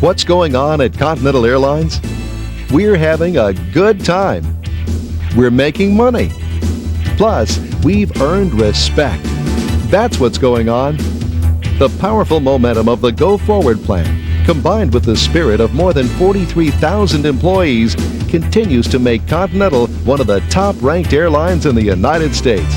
What's going on at Continental Airlines? We're having a good time. We're making money. Plus, we've earned respect. That's what's going on. The powerful momentum of the Go Forward plan, combined with the spirit of more than 43,000 employees, continues to make Continental one of the top-ranked airlines in the United States.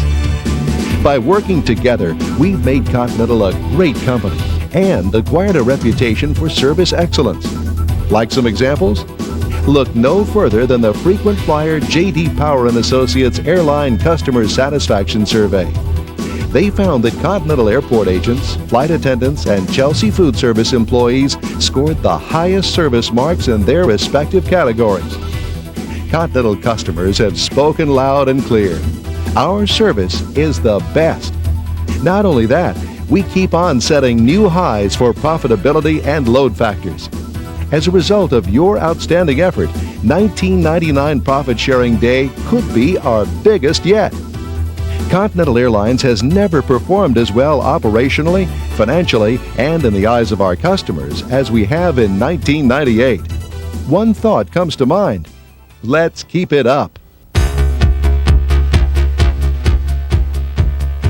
By working together, we've made Continental a great company and acquired a reputation for service excellence. Like some examples? Look no further than the frequent flyer J.D. Power & Associates Airline Customer Satisfaction Survey. They found that Continental Airport agents, flight attendants, and Chelsea Food Service employees scored the highest service marks in their respective categories. Continental customers have spoken loud and clear. Our service is the best. Not only that, we keep on setting new highs for profitability and load factors. As a result of your outstanding effort, 1999 Profit Sharing Day could be our biggest yet. Continental Airlines has never performed as well operationally, financially, and in the eyes of our customers as we have in 1998. One thought comes to mind: let's keep it up.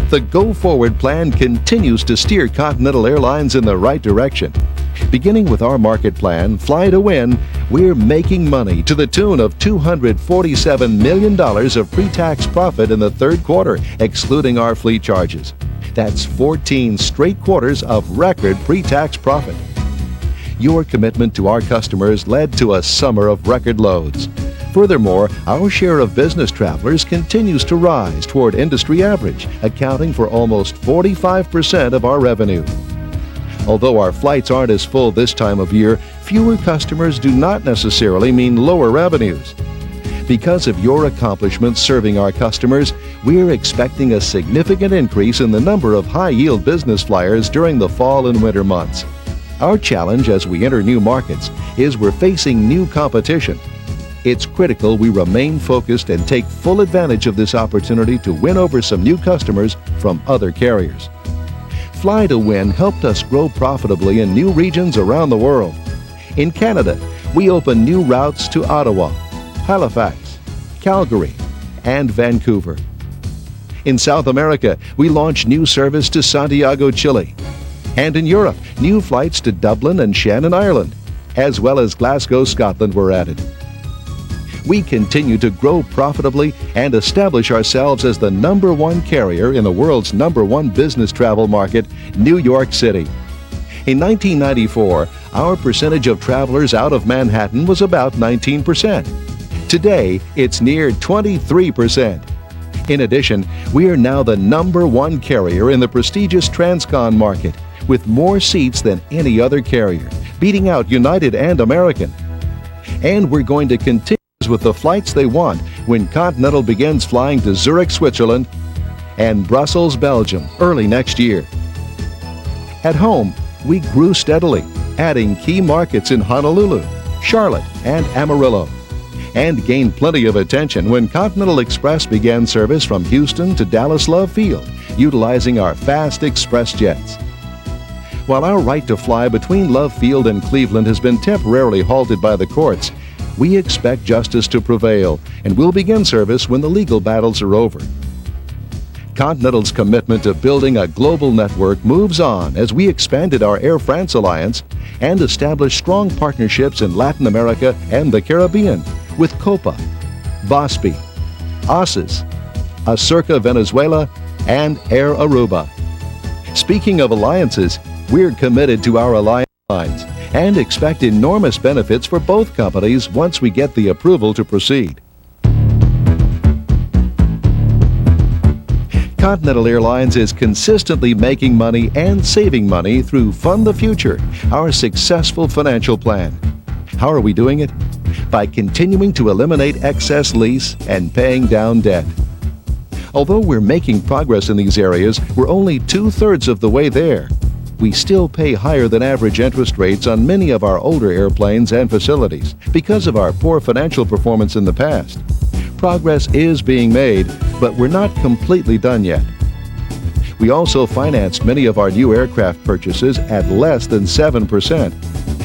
The Go Forward plan continues to steer Continental Airlines in the right direction. Beginning with our market plan, Fly to Win, we're making money to the tune of $247 million of pre-tax profit in the third quarter, excluding our fleet charges. That's 14 straight quarters of record pre-tax profit. Your commitment to our customers led to a summer of record loads. Furthermore, our share of business travelers continues to rise toward industry average, accounting for almost 45% of our revenue. Although our flights aren't as full this time of year, fewer customers do not necessarily mean lower revenues. Because of your accomplishments serving our customers, we're expecting a significant increase in the number of high-yield business flyers during the fall and winter months. Our challenge as we enter new markets is we're facing new competition. It's critical we remain focused and take full advantage of this opportunity to win over some new customers from other carriers. Fly to Win helped us grow profitably in new regions around the world. In Canada, we opened new routes to Ottawa, Halifax, Calgary, and Vancouver. In South America, we launched new service to Santiago, Chile. And in Europe, new flights to Dublin and Shannon, Ireland, as well as Glasgow, Scotland were added. We continue to grow profitably and establish ourselves as the #1 carrier in the world's #1 business travel market, New York City. In 1994, our percentage of travelers out of Manhattan was about 19%. Today, it's near 23%. In addition, we are now the #1 carrier in the prestigious Transcon market, with more seats than any other carrier, beating out United and American. And we're going to continue with the flights they want when Continental begins flying to Zurich, Switzerland, and Brussels, Belgium, early next year. At home, we grew steadily, adding key markets in Honolulu, Charlotte, and Amarillo, and gained plenty of attention when Continental Express began service from Houston to Dallas Love Field, utilizing our fast express jets. While our right to fly between Love Field and Cleveland has been temporarily halted by the courts, we expect justice to prevail, and we'll begin service when the legal battles are over. Continental's commitment to building a global network moves on as we expanded our Air France alliance and established strong partnerships in Latin America and the Caribbean with Copa, Bosby, ASIS, Acerca Venezuela, and Air Aruba. Speaking of alliances, we're committed to our alliance lines and expect enormous benefits for both companies once we get the approval to proceed. Continental Airlines is consistently making money and saving money through Fund the Future, our successful financial plan. How are we doing it? By continuing to eliminate excess lease and paying down debt. Although we're making progress in these areas, we're only 2/3 of the way there. We still pay higher than average interest rates on many of our older airplanes and facilities because of our poor financial performance in the past. Progress is being made, but we're not completely done yet. We also financed many of our new aircraft purchases at less than 7%.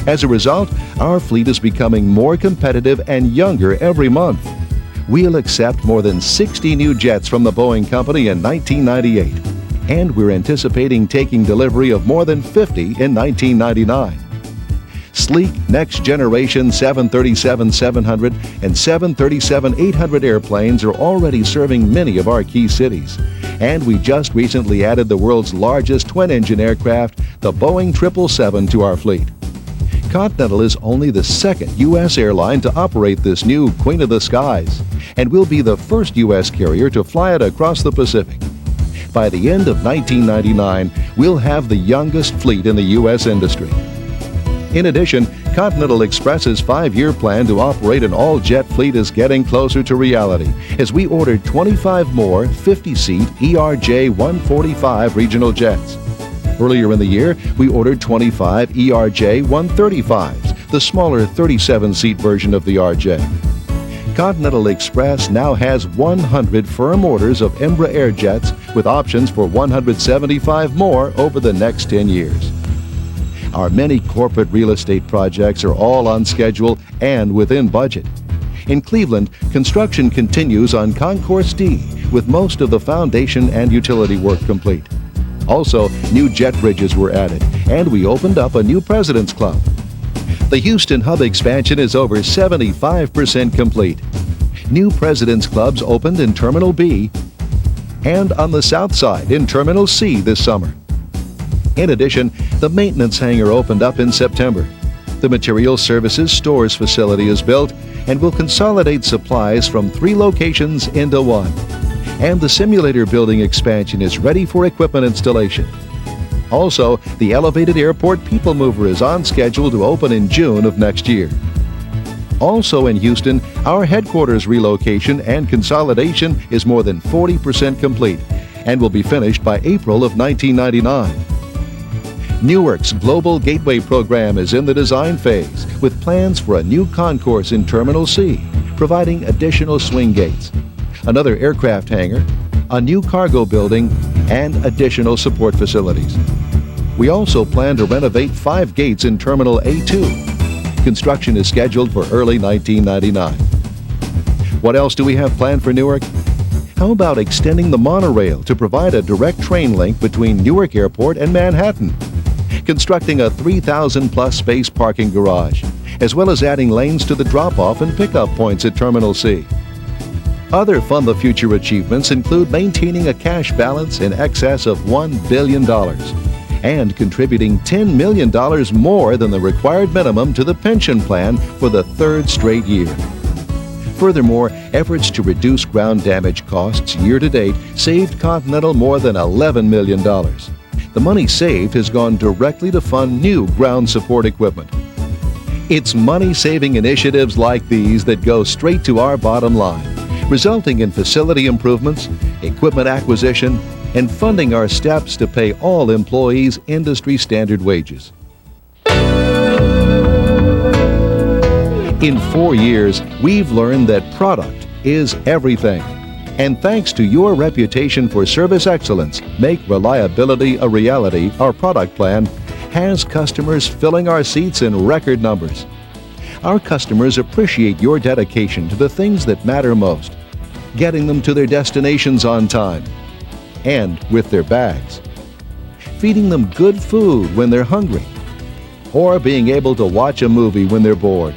As a result, our fleet is becoming more competitive and younger every month. We'll accept more than 60 new jets from the Boeing Company in 1998, and we're anticipating taking delivery of more than 50 in 1999. Sleek next-generation 737-700 and 737-800 airplanes are already serving many of our key cities. And we just recently added the world's largest twin-engine aircraft, the Boeing 777, to our fleet. Continental is only the second U.S. airline to operate this new Queen of the Skies, and will be the first U.S. carrier to fly it across the Pacific. By the end of 1999, we'll have the youngest fleet in the U.S. industry. In addition, Continental Express's 5-year plan to operate an all-jet fleet is getting closer to reality, as we ordered 25 more 50-seat ERJ-145 regional jets. Earlier in the year, we ordered 25 ERJ-135s, the smaller 37-seat version of the RJ. Continental Express now has 100 firm orders of Embraer jets, with options for 175 more over the next 10 years. Our many corporate real estate projects are all on schedule and within budget. In Cleveland, construction continues on Concourse D, with most of the foundation and utility work complete. Also, new jet bridges were added, and we opened up a new President's Club. The Houston hub expansion is over 75% complete. New President's Clubs opened in Terminal B and on the south side in Terminal C this summer. In addition, the maintenance hangar opened up in September. The Materials Services Stores facility is built and will consolidate supplies from 3 locations into 1. And the simulator building expansion is ready for equipment installation. Also, the elevated airport people mover is on schedule to open in June of next year. Also in Houston, our headquarters relocation and consolidation is more than 40% complete and will be finished by April of 1999. Newark's Global Gateway program is in the design phase, with plans for a new concourse in Terminal C, providing additional swing gates, another aircraft hangar, a new cargo building, and additional support facilities. We also plan to renovate 5 gates in Terminal A2. Construction is scheduled for early 1999. What else do we have planned for Newark? How about extending the monorail to provide a direct train link between Newark Airport and Manhattan? Constructing a 3,000-plus space parking garage, as well as adding lanes to the drop-off and pickup points at Terminal C. Other Fund the Future achievements include maintaining a cash balance in excess of $1 billion and contributing $10 million more than the required minimum to the pension plan for the 3rd straight year. Furthermore, efforts to reduce ground damage costs year-to-date saved Continental more than $11 million. The money saved has gone directly to fund new ground support equipment. It's money-saving initiatives like these that go straight to our bottom line, resulting in facility improvements, equipment acquisition, and funding our steps to pay all employees industry-standard wages. In 4 years, we've learned that product is everything. And thanks to your reputation for service excellence, Make Reliability a Reality, our product plan has customers filling our seats in record numbers. Our customers appreciate your dedication to the things that matter most, getting them to their destinations on time and with their bags, feeding them good food when they're hungry, or being able to watch a movie when they're bored.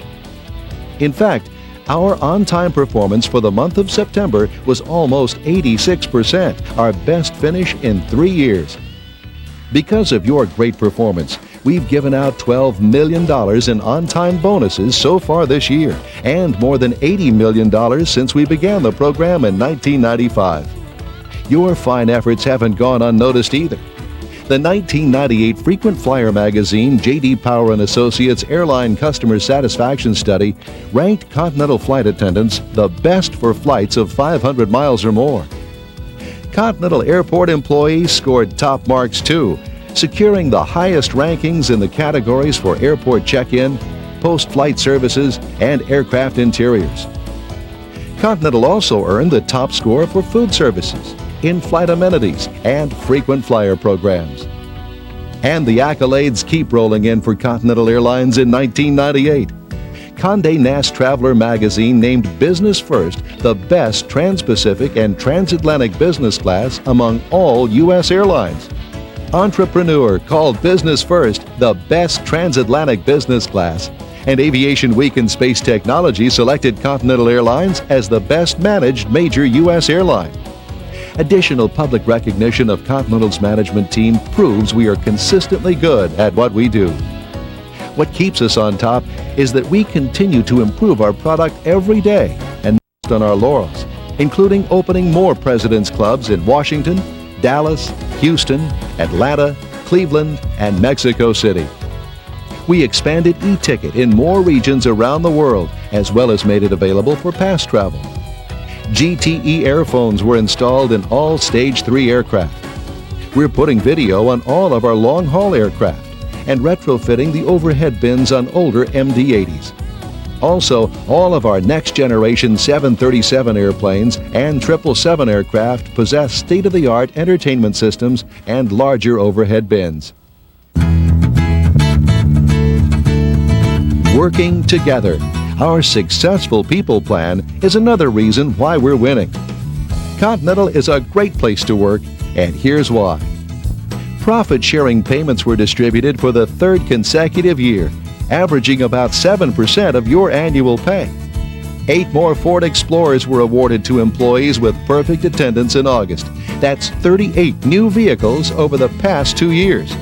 In fact, our on-time performance for the month of September was almost 86%, our best finish in 3 years. Because of your great performance, we've given out $12 million in on-time bonuses so far this year, and more than $80 million since we began the program in 1995. Your fine efforts haven't gone unnoticed either. The 1998 Frequent Flyer magazine J.D. Power & Associates Airline Customer Satisfaction Study ranked Continental flight attendants the best for flights of 500 miles or more. Continental Airport employees scored top marks too, securing the highest rankings in the categories for airport check-in, post-flight services, and aircraft interiors. Continental also earned the top score for food services, in-flight amenities, and frequent flyer programs. And the accolades keep rolling in for Continental Airlines in 1998. Condé Nast Traveler magazine named Business First the best trans-Pacific and transatlantic business class among all U.S. airlines. Entrepreneur called Business First the best transatlantic business class. And Aviation Week in Space Technology selected Continental Airlines as the best managed major U.S. airline. Additional public recognition of Continental's management team proves we are consistently good at what we do. What keeps us on top is that we continue to improve our product every day and not on our laurels, including opening more President's Clubs in Washington, Dallas, Houston, Atlanta, Cleveland, and Mexico City. We expanded e-ticket in more regions around the world, as well as made it available for pass travel. GTE airphones were installed in all Stage 3 aircraft. We're putting video on all of our long-haul aircraft and retrofitting the overhead bins on older MD-80s. Also, all of our next-generation 737 airplanes and 777 aircraft possess state-of-the-art entertainment systems and larger overhead bins. Working together. Our successful people plan is another reason why we're winning. Continental is a great place to work, and here's why. Profit-sharing payments were distributed for the third consecutive year, averaging about 7% of your annual pay. 8 more Ford Explorers were awarded to employees with perfect attendance in August. That's 38 new vehicles over the past 2 years.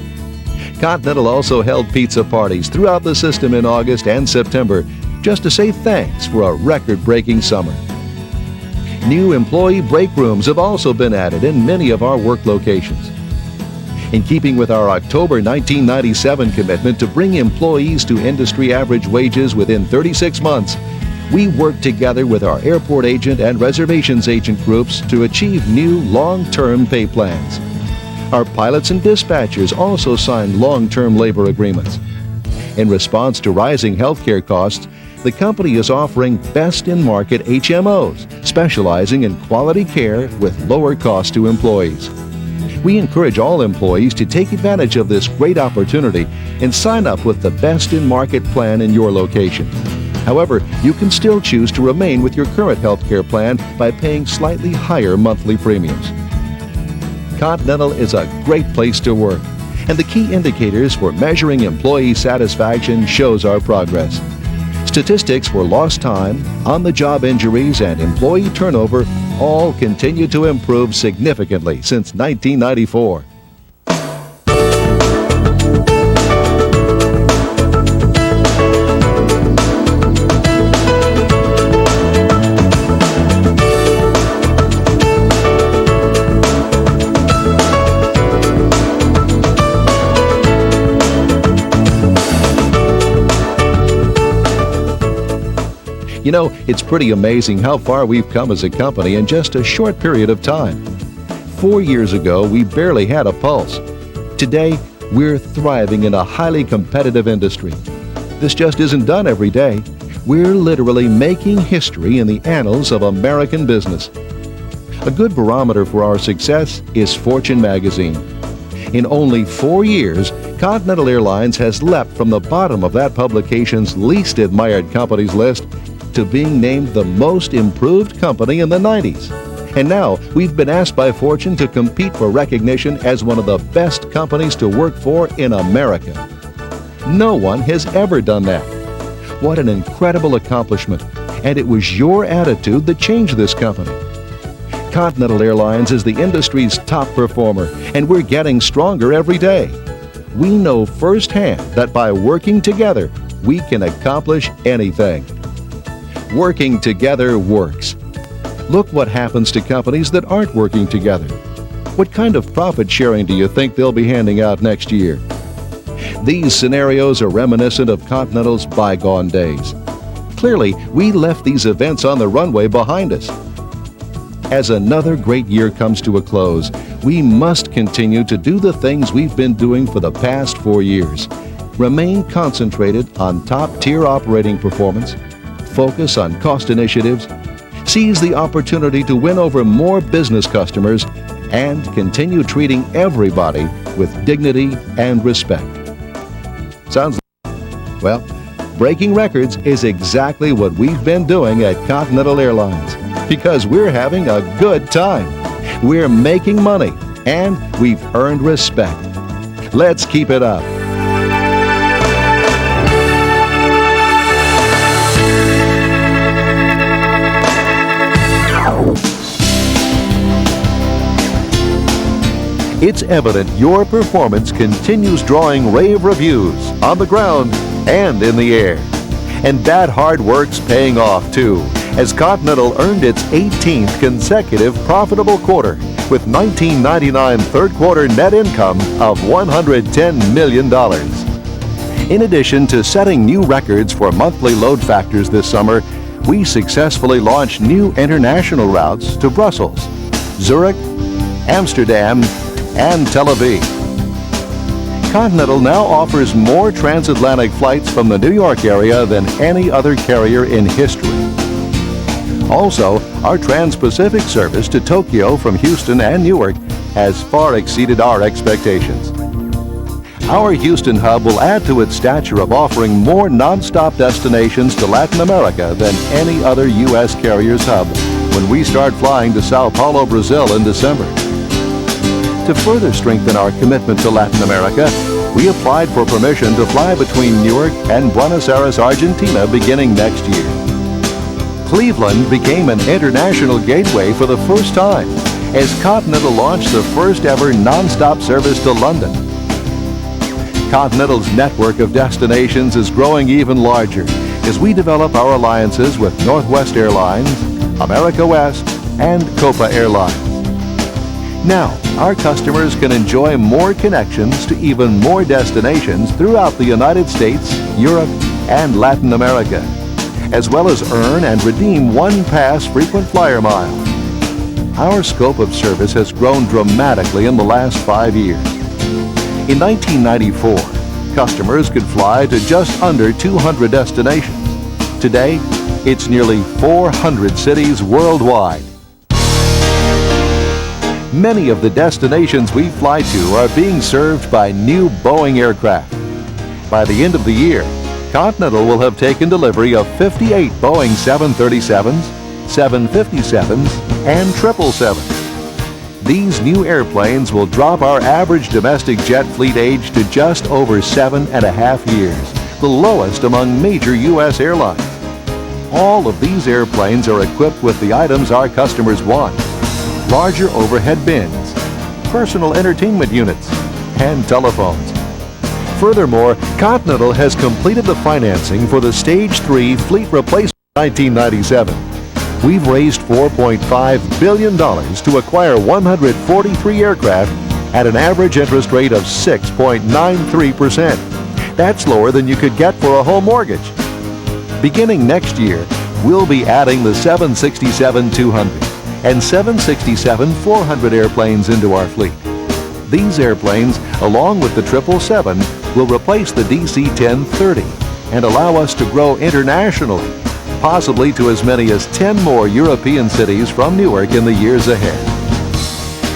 Continental also held pizza parties throughout the system in August and September, just to say thanks for a record-breaking summer. New employee break rooms have also been added in many of our work locations. In keeping with our October 1997 commitment to bring employees to industry average wages within 36 months, we worked together with our airport agent and reservations agent groups to achieve new long-term pay plans. Our pilots and dispatchers also signed long-term labor agreements. In response to rising healthcare costs, the company is offering best-in-market HMOs, specializing in quality care with lower cost to employees. We encourage all employees to take advantage of this great opportunity and sign up with the best-in-market plan in your location. However, you can still choose to remain with your current healthcare plan by paying slightly higher monthly premiums. Continental is a great place to work, and the key indicators for measuring employee satisfaction shows our progress. Statistics for lost time, on-the-job injuries, and employee turnover all continue to improve significantly since 1994. You know, it's pretty amazing how far we've come as a company in just a short period of time. 4 years ago, we barely had a pulse. Today, we're thriving in a highly competitive industry. This just isn't done every day. We're literally making history in the annals of American business. A good barometer for our success is Fortune magazine. In only 4 years, Continental Airlines has leapt from the bottom of that publication's least admired companies list to being named the most improved company in the 90s. And now we've been asked by Fortune to compete for recognition as one of the best companies to work for in America. No one has ever done that. What an incredible accomplishment, and it was your attitude that changed this company. Continental Airlines is the industry's top performer, and we're getting stronger every day. We know firsthand that by working together, we can accomplish anything. Working together works. Look what happens to companies that aren't working together. What kind of profit sharing do you think they'll be handing out next year? These scenarios are reminiscent of Continental's bygone days. Clearly, we left these events on the runway behind us. As another great year comes to a close, we must continue to do the things we've been doing for the past 4 years. Remain concentrated on top-tier operating performance, focus on cost initiatives, seize the opportunity to win over more business customers, and continue treating everybody with dignity and respect. Sounds well, breaking records is exactly what we've been doing at Continental Airlines because we're having a good time. We're making money and we've earned respect. Let's keep it up. It's evident your performance continues drawing rave reviews on the ground and in the air. And that hard work's paying off too, as Continental earned its 18th consecutive profitable quarter with 1999 third quarter net income of $110 million. In addition to setting new records for monthly load factors this summer, we successfully launched new international routes to Brussels, Zurich, Amsterdam, and Tel Aviv. Continental now offers more transatlantic flights from the New York area than any other carrier in history. Also, our Trans-Pacific service to Tokyo from Houston and Newark has far exceeded our expectations. Our Houston hub will add to its stature of offering more non-stop destinations to Latin America than any other U.S. carrier's hub when we start flying to Sao Paulo, Brazil in December. To further strengthen our commitment to Latin America, we applied for permission to fly between Newark and Buenos Aires, Argentina beginning next year. Cleveland became an international gateway for the first time as Continental launched the first ever non-stop service to London. Continental's network of destinations is growing even larger as we develop our alliances with Northwest Airlines, America West, and Copa Airlines. Now, our customers can enjoy more connections to even more destinations throughout the United States, Europe, and Latin America, as well as earn and redeem one-pass frequent flyer miles. Our scope of service has grown dramatically in the last 5 years. In 1994, customers could fly to just under 200 destinations. Today, it's nearly 400 cities worldwide. Many of the destinations we fly to are being served by new Boeing aircraft. By the end of the year, Continental will have taken delivery of 58 Boeing 737s, 757s, and 777s. These new airplanes will drop our average domestic jet fleet age to just over 7.5 years, the lowest among major U.S. airlines. All of these airplanes are equipped with the items our customers want: larger overhead bins, personal entertainment units, and telephones. Furthermore, Continental has completed the financing for the Stage 3 fleet replacement in 1997. We've raised $4.5 billion to acquire 143 aircraft at an average interest rate of 6.93%. That's lower than you could get for a home mortgage. Beginning next year, we'll be adding the 767-200 and 767-400 airplanes into our fleet. These airplanes, along with the 777, will replace the DC-1030 and allow us to grow internationally, possibly to as many as 10 more European cities from Newark in the years ahead.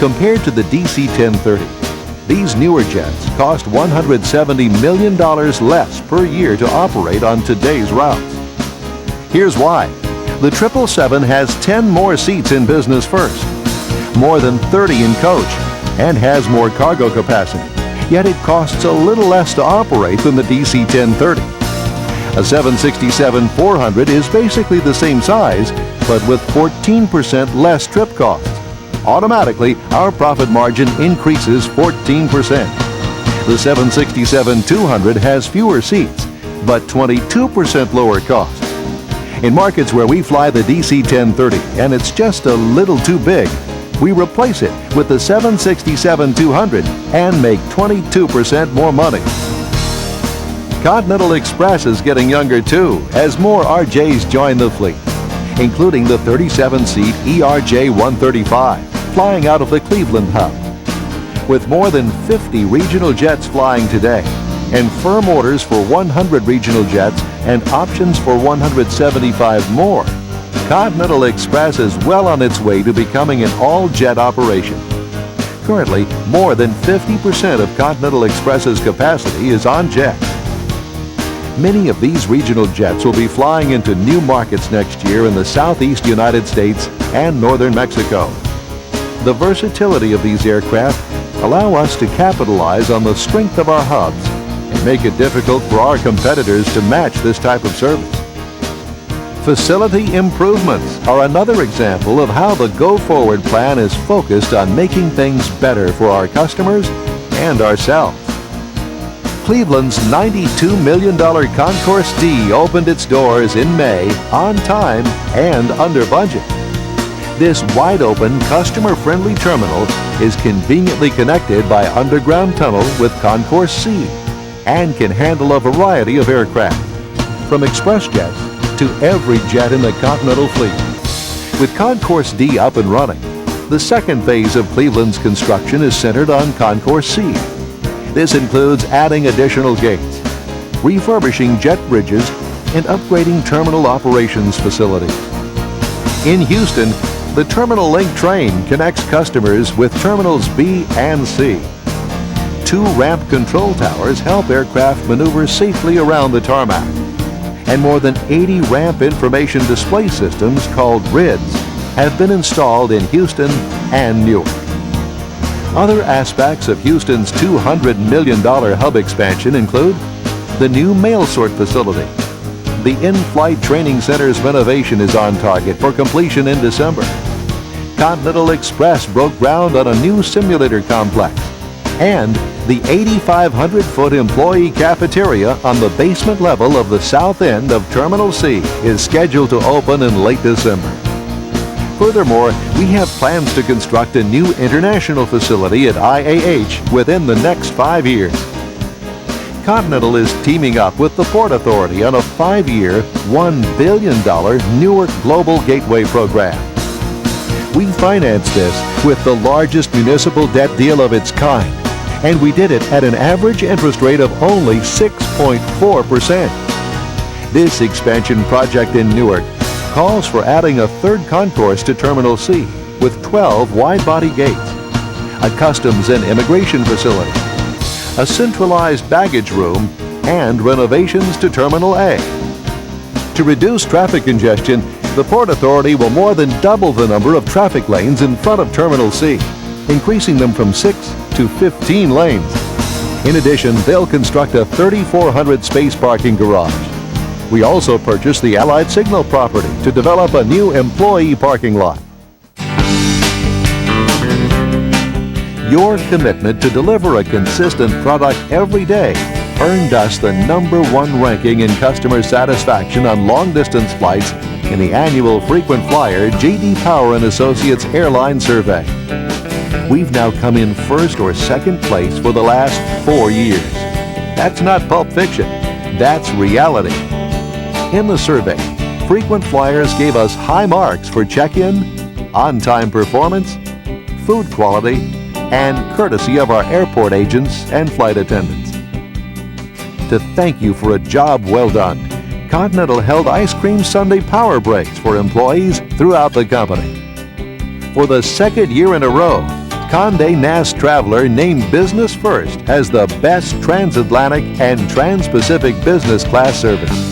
Compared to the DC-1030, these newer jets cost $170 million less per year to operate on today's routes. Here's why. The 777 has 10 more seats in business first, more than 30 in coach, and has more cargo capacity, yet it costs a little less to operate than the DC-1030. A 767-400 is basically the same size, but with 14% less trip costs. Automatically, our profit margin increases 14%. The 767-200 has fewer seats, but 22% lower costs. In markets where we fly the DC-1030 and it's just a little too big, we replace it with the 767-200 and make 22% more money. Continental Express is getting younger too, as more RJs join the fleet, including the 37-seat ERJ-135, flying out of the Cleveland hub. With more than 50 regional jets flying today, and firm orders for 100 regional jets and options for 175 more, Continental Express is well on its way to becoming an all-jet operation. Currently, more than 50% of Continental Express's capacity is on jets. Many of these regional jets will be flying into new markets next year in the southeast United States and northern Mexico. The versatility of these aircraft allow us to capitalize on the strength of our hubs and make it difficult for our competitors to match this type of service. Facility improvements are another example of how the Go Forward plan is focused on making things better for our customers and ourselves. Cleveland's $92 million Concourse D opened its doors in May on time and under budget. This wide-open, customer-friendly terminal is conveniently connected by underground tunnel with Concourse C and can handle a variety of aircraft, from express jets to every jet in the Continental fleet. With Concourse D up and running, the second phase of Cleveland's construction is centered on Concourse C. This includes adding additional gates, refurbishing jet bridges, and upgrading terminal operations facilities. In Houston, the Terminal Link train connects customers with Terminals B and C. 2 ramp control towers help aircraft maneuver safely around the tarmac, and more than 80 ramp information display systems called RIDs have been installed in Houston and Newark. Other aspects of Houston's $200 million hub expansion include the new mail sort facility. The in-flight training center's renovation is on target for completion in December. Continental Express broke ground on a new simulator complex, and the 8,500-foot employee cafeteria on the basement level of the south end of Terminal C is scheduled to open in late December. Furthermore, we have plans to construct a new international facility at IAH within the next 5 years. Continental is teaming up with the Port Authority on a 5-year, $1 billion Newark Global Gateway program. We financed this with the largest municipal debt deal of its kind, and we did it at an average interest rate of only 6.4%. This expansion project in Newark calls for adding a third concourse to Terminal C with 12 wide-body gates, a customs and immigration facility, a centralized baggage room, and renovations to Terminal A. To reduce traffic congestion, the Port Authority will more than double the number of traffic lanes in front of Terminal C, increasing them from 6 to 15 lanes. In addition, they'll construct a 3,400 space parking garage. We also purchased the Allied Signal property to develop a new employee parking lot. Your commitment to deliver a consistent product every day earned us the #1 ranking in customer satisfaction on long-distance flights in the annual Frequent Flyer J.D. Power & Associates Airline Survey. We've now come in first or second place for the last 4 years. That's not Pulp Fiction. That's reality. In the survey, frequent flyers gave us high marks for check-in, on-time performance, food quality, and courtesy of our airport agents and flight attendants. To thank you for a job well done, Continental held Ice Cream Sunday Power Breaks for employees throughout the company. For the second year in a row, Condé Nast Traveler named Business First as the best transatlantic and trans-Pacific business class service.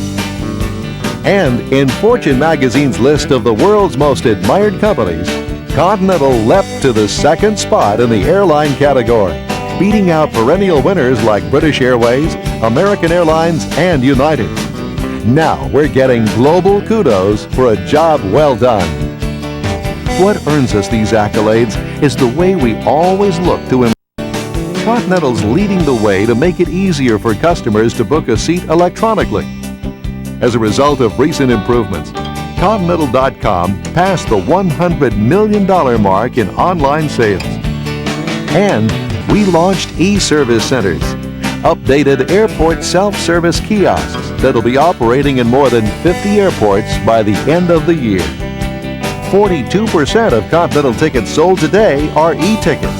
And in Fortune magazine's list of the world's most admired companies, Continental leapt to the second spot in the airline category, beating out perennial winners like British Airways, American Airlines, and United. Now we're getting global kudos for a job well done. What earns us these accolades is the way we always look to improve. Continental's leading the way to make it easier for customers to book a seat electronically. As a result of recent improvements, Continental.com passed the $100 million mark in online sales. And we launched e-service centers, updated airport self-service kiosks that'll be operating in more than 50 airports by the end of the year. 42% of Continental tickets sold today are e-tickets.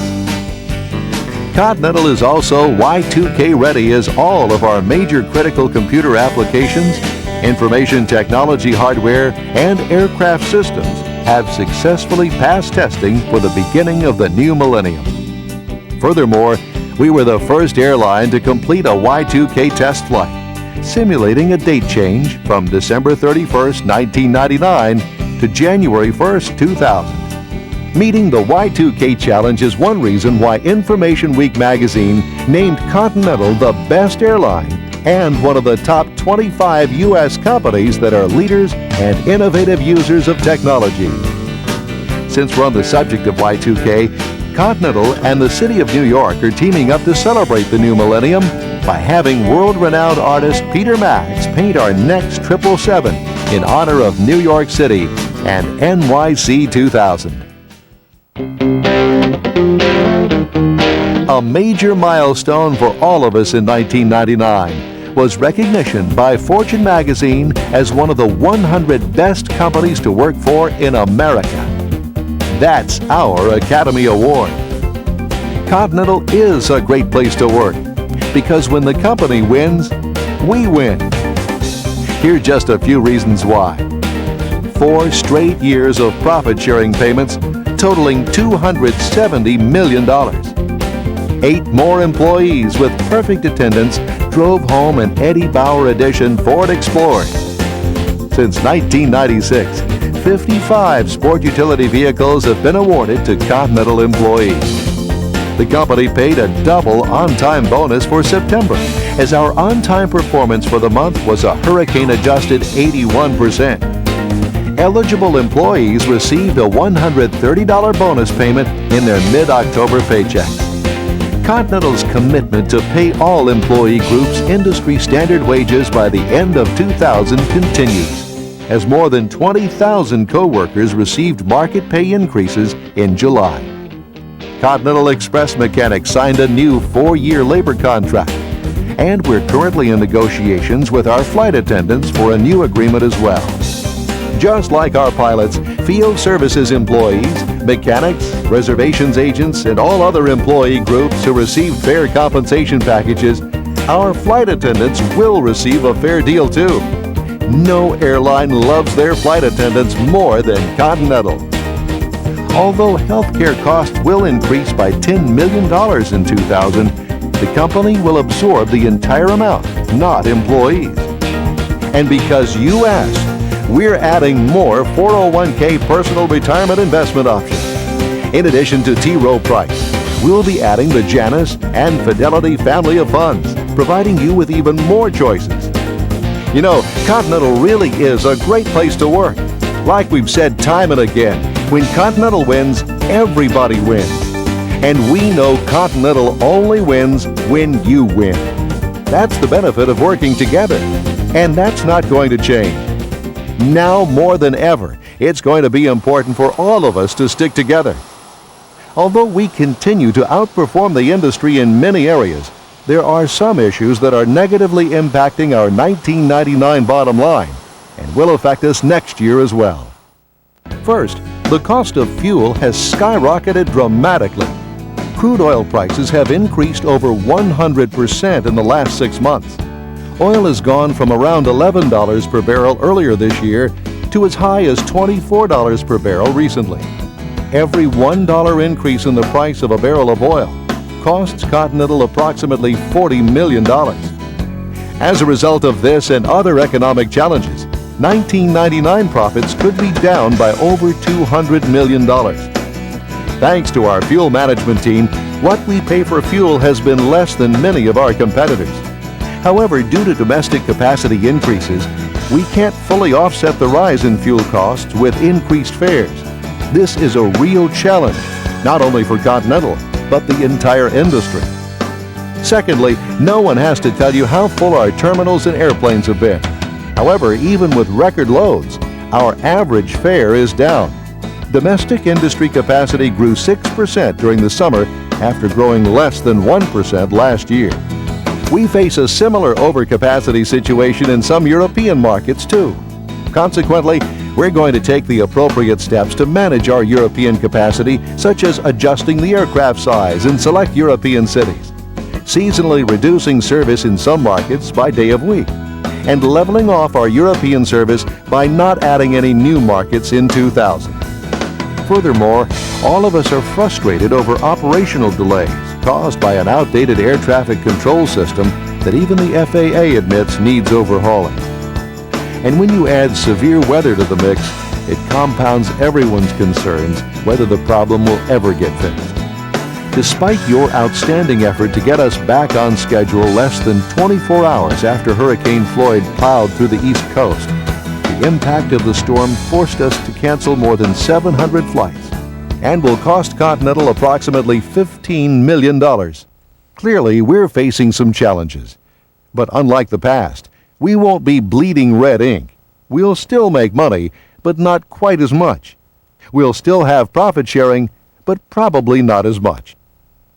Continental is also Y2K ready as all of our major critical computer applications, information technology hardware, and aircraft systems have successfully passed testing for the beginning of the new millennium. Furthermore, we were the first airline to complete a Y2K test flight, simulating a date change from December 31st, 1999 to January 1st, 2000. Meeting the Y2K challenge is one reason why Information Week magazine named Continental the best airline and one of the top 25 U.S. companies that are leaders and innovative users of technology. Since we're on the subject of Y2K, Continental and the City of New York are teaming up to celebrate the new millennium by having world-renowned artist Peter Max paint our next 777 in honor of New York City and NYC 2000. A major milestone for all of us in 1999 was recognition by Fortune magazine as one of the 100 best companies to work for in America. That's our Academy Award. Continental is a great place to work because when the company wins, we win. Here are just a few reasons why. 4 straight years of profit-sharing payments totaling $270 million. 8 more employees with perfect attendance drove home an Eddie Bauer edition Ford Explorer. Since 1996, 55 sport utility vehicles have been awarded to Continental employees. The company paid a double on-time bonus for September, as our on-time performance for the month was a hurricane-adjusted 81%. Eligible employees received a $130 bonus payment in their mid-October paychecks. Continental's commitment to pay all employee groups industry standard wages by the end of 2000 continues, as more than 20,000 co-workers received market pay increases in July. Continental Express mechanics signed a new 4-year labor contract, and we're currently in negotiations with our flight attendants for a new agreement as well. Just like our pilots, field services employees, mechanics, reservations agents, and all other employee groups who receive fair compensation packages, our flight attendants will receive a fair deal too. No airline loves their flight attendants more than Continental. Although healthcare costs will increase by $10 million in 2000, the company will absorb the entire amount, not employees. And because you asked, we're adding more 401k personal retirement investment options. In addition to T. Rowe Price, we'll be adding the Janus and Fidelity family of funds, providing you with even more choices. You know, Continental really is a great place to work. Like we've said time and again, when Continental wins, everybody wins. And we know Continental only wins when you win. That's the benefit of working together. And that's not going to change. Now more than ever, it's going to be important for all of us to stick together. Although we continue to outperform the industry in many areas, there are some issues that are negatively impacting our 1999 bottom line and will affect us next year as well. First, the cost of fuel has skyrocketed dramatically. Crude oil prices have increased over 100% in the last 6 months. Oil has gone from around $11 per barrel earlier this year to as high as $24 per barrel recently. Every $1 increase in the price of a barrel of oil costs Continental approximately $40 million. As a result of this and other economic challenges, 1999 profits could be down by over $200 million. Thanks to our fuel management team, what we pay for fuel has been less than many of our competitors. However, due to domestic capacity increases, we can't fully offset the rise in fuel costs with increased fares. This is a real challenge, not only for Continental, but the entire industry. Secondly, no one has to tell you how full our terminals and airplanes have been. However, even with record loads, our average fare is down. Domestic industry capacity grew 6% during the summer after growing less than 1% last year. We face a similar overcapacity situation in some European markets too. Consequently, we're going to take the appropriate steps to manage our European capacity, such as adjusting the aircraft size in select European cities, seasonally reducing service in some markets by day of week, and leveling off our European service by not adding any new markets in 2000. Furthermore, all of us are frustrated over operational delays. caused by an outdated air traffic control system that even the FAA admits needs overhauling. And when you add severe weather to the mix, it compounds everyone's concerns whether the problem will ever get fixed. Despite your outstanding effort to get us back on schedule less than 24 hours after Hurricane Floyd plowed through the East Coast, the impact of the storm forced us to cancel more than 700 flights and will cost Continental approximately $15 million. Clearly, we're facing some challenges. But unlike the past, we won't be bleeding red ink. We'll still make money, but not quite as much. We'll still have profit sharing, but probably not as much.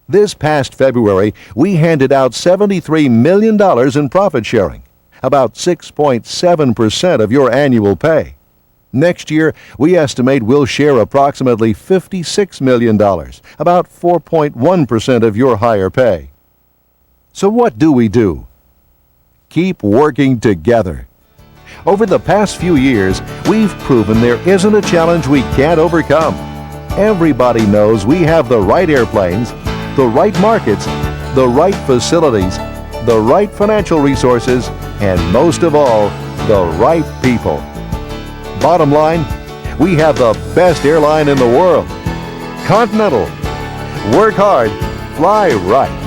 This past February, we handed out $73 million in profit sharing, about 6.7% of your annual pay. Next year, we estimate we'll share approximately $56 million, about 4.1% of your higher pay. So what do we do? Keep working together. Over the past few years, we've proven there isn't a challenge we can't overcome. Everybody knows we have the right airplanes, the right markets, the right facilities, the right financial resources, and most of all, the right people. Bottom line, we have the best airline in the world. Continental. Work hard, fly right.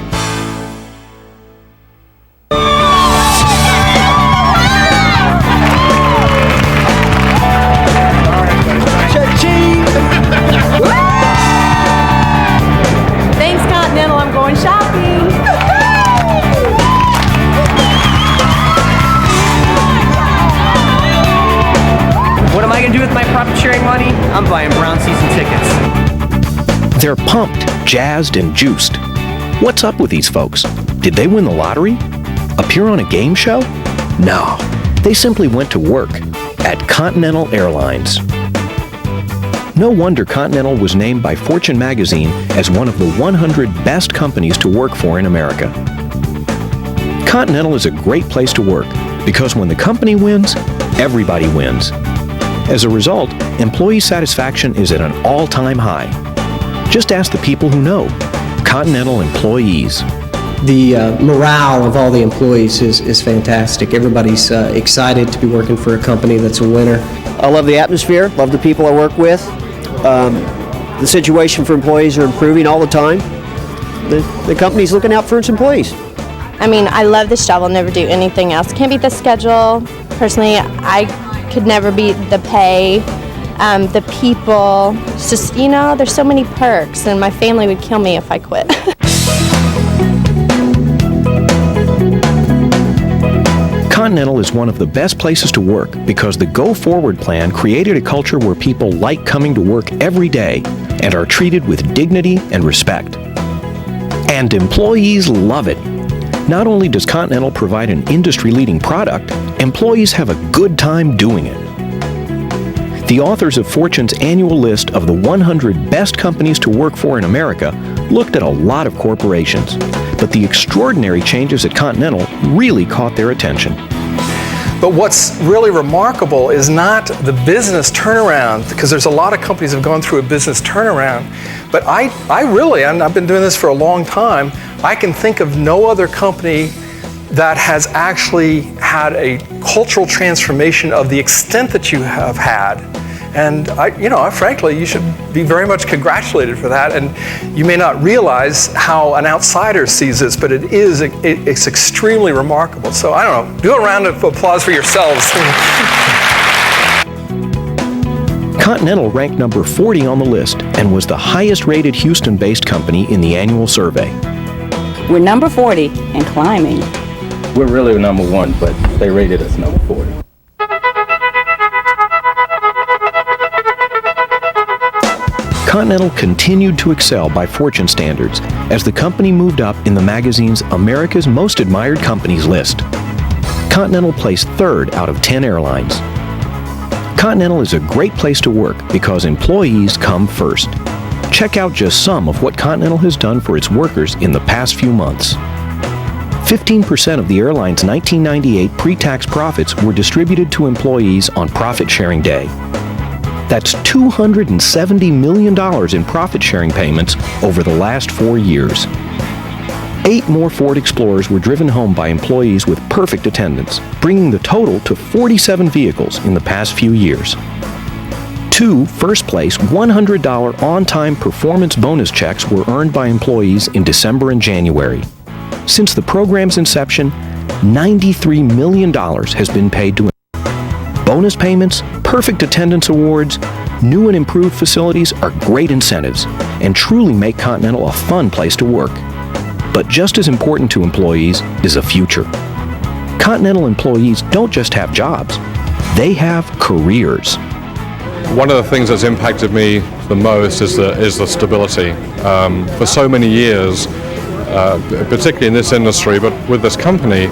Thanks, Continental. I'm going shopping. What am I going to do with my profit sharing money? I'm buying Brown season tickets. They're pumped, jazzed, and juiced. What's up with these folks? Did they win the lottery? Appear on a game show? No, they simply went to work at Continental Airlines. No wonder Continental was named by Fortune magazine as one of the 100 best companies to work for in America. Continental is a great place to work because when the company wins, everybody wins. As a result, employee satisfaction is at an all-time high. Just ask the people who know. Continental employees. The morale of all the employees is fantastic. Everybody's excited to be working for a company that's a winner. I love the atmosphere, love the people I work with. The situation for employees are improving all the time. The company's looking out for its employees. I mean, I love this job. I'll never do anything else. Can't beat the schedule. Personally, I could never beat the pay, the people. It's just, there's so many perks, and my family would kill me if I quit. Continental is one of the best places to work because the Go Forward plan created a culture where people like coming to work every day and are treated with dignity and respect. And employees love it. Not only does Continental provide an industry-leading product, employees have a good time doing it. The authors of Fortune's annual list of the 100 best companies to work for in America looked at a lot of corporations, but the extraordinary changes at Continental really caught their attention. But what's really remarkable is not the business turnaround, because there's a lot of companies that have gone through a business turnaround. But I've been doing this for a long time, I can think of no other company that has actually had a cultural transformation of the extent that you have had. And frankly, you should be very much congratulated for that. And you may not realize how an outsider sees this, but it's extremely remarkable. So I don't know, do a round of applause for yourselves. Continental ranked number 40 on the list and was the highest rated Houston-based company in the annual survey. We're number 40 and climbing. We're really number 1, but they rated us number 40. Continental continued to excel by Fortune standards as the company moved up in the magazine's America's Most Admired Companies list. Continental placed 3rd out of 10 airlines. Continental is a great place to work because employees come first. Check out just some of what Continental has done for its workers in the past few months. 15% of the airline's 1998 pre-tax profits were distributed to employees on profit-sharing day. That's $270 million in profit-sharing payments over the last 4 years. 8 more Ford Explorers were driven home by employees with perfect attendance, bringing the total to 47 vehicles in the past few years. 2 first-place $100 on-time performance bonus checks were earned by employees in December and January. Since the program's inception, $93 million has been paid to bonus payments, perfect attendance awards, new and improved facilities are great incentives and truly make Continental a fun place to work. But just as important to employees is a future. Continental employees don't just have jobs, they have careers. One of the things that's impacted me the most is the stability. For so many years, particularly in this industry, but with this company,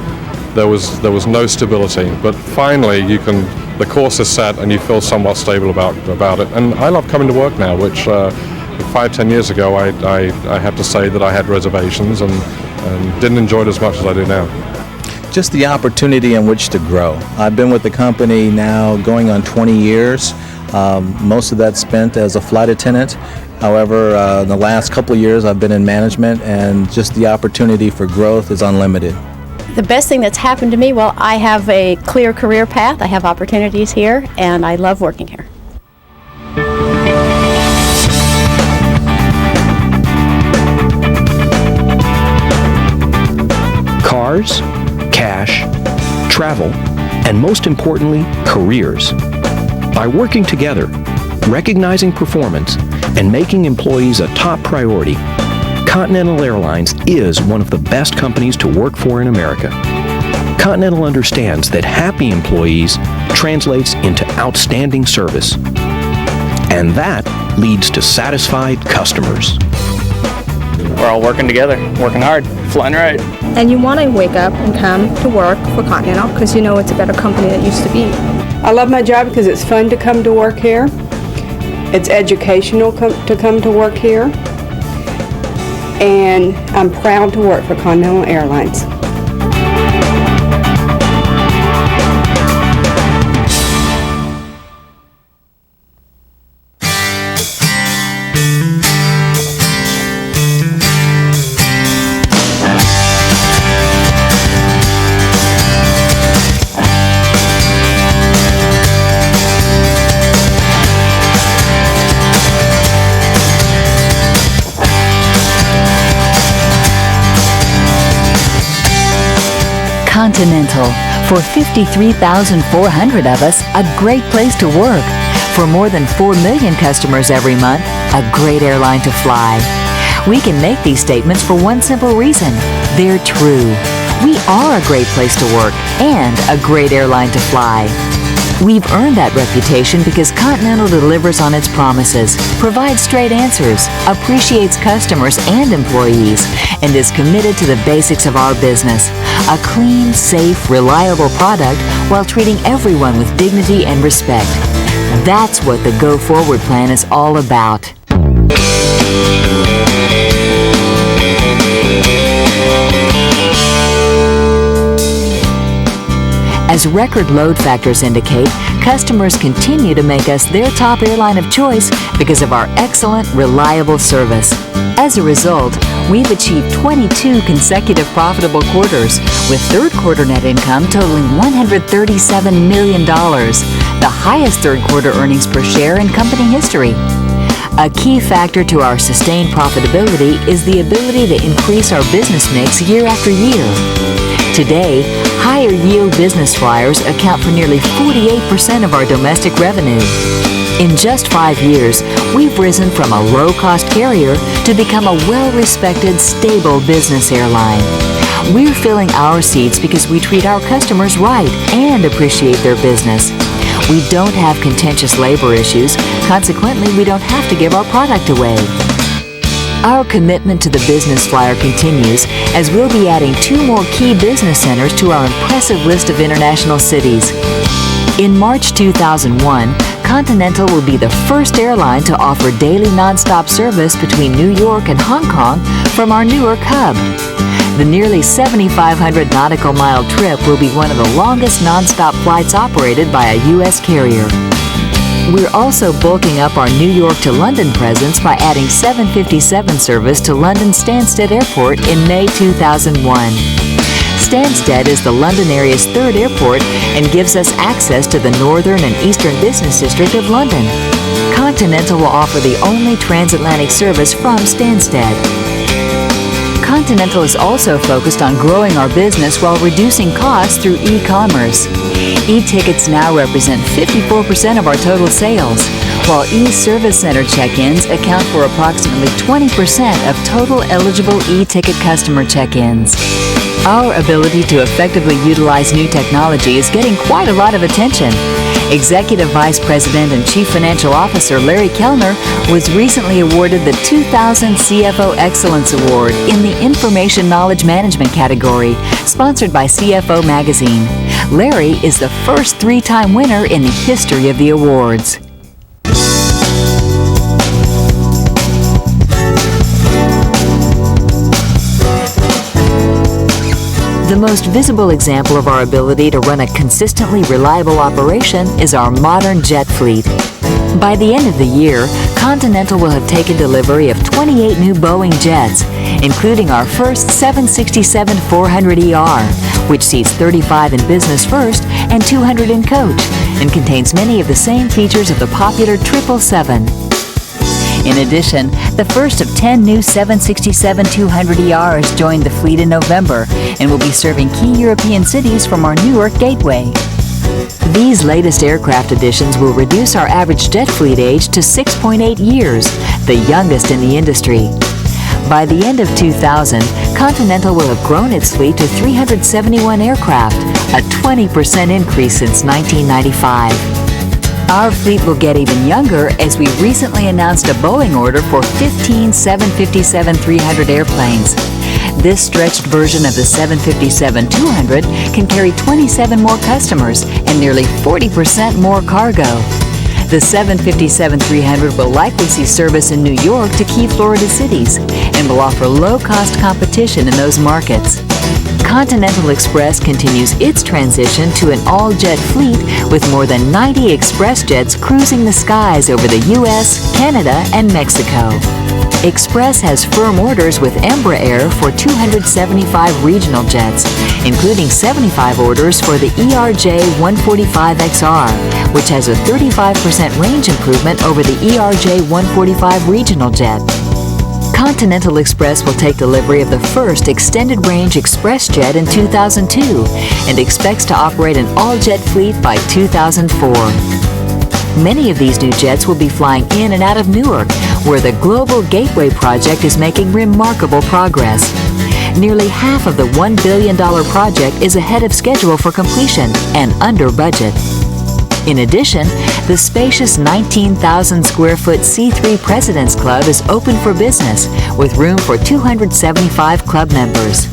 there was no stability. But finally, the course is set and you feel somewhat stable about it. And I love coming to work now, which 5-10 years ago I have to say that I had reservations and didn't enjoy it as much as I do now. Just the opportunity in which to grow. I've been with the company now going on 20 years. Most of that spent as a flight attendant. However, in the last couple of years I've been in management, and just the opportunity for growth is unlimited. The best thing that's happened to me, well, I have a clear career path. I have opportunities here, and I love working here. Cars, cash, travel, and most importantly, careers. By working together, recognizing performance, and making employees a top priority, Continental Airlines is one of the best companies to work for in America. Continental understands that happy employees translates into outstanding service, and that leads to satisfied customers. We're all working together, working hard, flying right. And you want to wake up and come to work for Continental because you know it's a better company than it used to be. I love my job because it's fun to come to work here. It's educational to come to work here. And I'm proud to work for Continental Airlines. Continental. For 53,400 of us, a great place to work. For more than 4 million customers every month, a great airline to fly. We can make these statements for one simple reason. They're true. We are a great place to work and a great airline to fly. We've earned that reputation because Continental delivers on its promises, provides straight answers, appreciates customers and employees, and is committed to the basics of our business. A clean, safe, reliable product while treating everyone with dignity and respect. That's what the Go Forward plan is all about. As record load factors indicate, customers continue to make us their top airline of choice because of our excellent, reliable service. As a result, we've achieved 22 consecutive profitable quarters, with third quarter net income totaling $137 million, the highest third quarter earnings per share in company history. A key factor to our sustained profitability is the ability to increase our business mix year after year. Today, higher yield business flyers account for nearly 48% of our domestic revenue. In just 5 years, we've risen from a low-cost carrier to become a well-respected, stable business airline. We're filling our seats because we treat our customers right and appreciate their business. We don't have contentious labor issues, consequently we don't have to give our product away. Our commitment to the business flyer continues as we'll be adding 2 more key business centers to our impressive list of international cities. In March 2001, Continental will be the first airline to offer daily nonstop service between New York and Hong Kong from our Newark hub. The nearly 7,500 nautical mile trip will be one of the longest nonstop flights operated by a U.S. carrier. We're also bulking up our New York to London presence by adding 757 service to London Stansted Airport in May 2001. Stansted is the London area's third airport and gives us access to the northern and eastern business district of London. Continental will offer the only transatlantic service from Stansted. Continental is also focused on growing our business while reducing costs through e-commerce. E-tickets now represent 54% of our total sales, while e-service center check-ins account for approximately 20% of total eligible e-ticket customer check-ins. Our ability to effectively utilize new technology is getting quite a lot of attention. Executive Vice President and Chief Financial Officer Larry Kellner was recently awarded the 2000 CFO Excellence Award in the Information Knowledge Management category, sponsored by CFO Magazine. Larry is the first three-time winner in the history of the awards. The most visible example of our ability to run a consistently reliable operation is our modern jet fleet. By the end of the year, Continental will have taken delivery of 28 new Boeing jets, including our first 767-400ER, which seats 35 in business first and 200 in coach, and contains many of the same features of the popular 777. In addition, the first of 10 new 767-200ERs joined the fleet in November and will be serving key European cities from our Newark gateway. These latest aircraft additions will reduce our average jet fleet age to 6.8 years, the youngest in the industry. By the end of 2000, Continental will have grown its fleet to 371 aircraft, a 20% increase since 1995. Our fleet will get even younger as we recently announced a Boeing order for 15 757-300 airplanes. This stretched version of the 757-200 can carry 27 more customers and nearly 40% more cargo. The 757-300 will likely see service in New York to key Florida cities and will offer low-cost competition in those markets. Continental Express continues its transition to an all-jet fleet with more than 90 express jets cruising the skies over the U.S., Canada, and Mexico. Express has firm orders with Embraer for 275 regional jets, including 75 orders for the ERJ-145XR, which has a 35% range improvement over the ERJ-145 regional jet. Continental Express will take delivery of the first extended-range express jet in 2002 and expects to operate an all-jet fleet by 2004. Many of these new jets will be flying in and out of Newark, where the Global Gateway project is making remarkable progress. Nearly half of the $1 billion project is ahead of schedule for completion and under budget. In addition, the spacious 19,000 square foot C3 President's Club is open for business with room for 275 club members.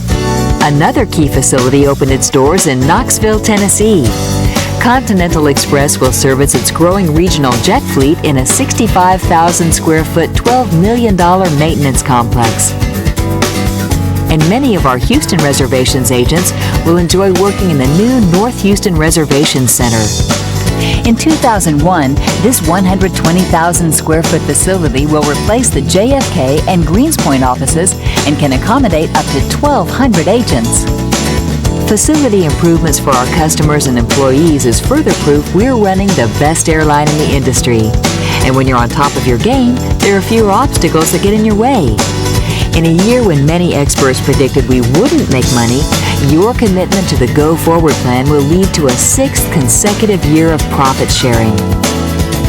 Another key facility opened its doors in Knoxville, Tennessee. Continental Express will service its growing regional jet fleet in a 65,000 square foot, $12 million maintenance complex. And many of our Houston reservations agents will enjoy working in the new North Houston Reservation Center. In 2001, this 120,000 square foot facility will replace the JFK and Greenspoint offices and can accommodate up to 1,200 agents. Facility improvements for our customers and employees is further proof we're running the best airline in the industry. And when you're on top of your game, there are fewer obstacles that get in your way. In a year when many experts predicted we wouldn't make money, your commitment to the Go Forward plan will lead to a 6th consecutive year of profit sharing.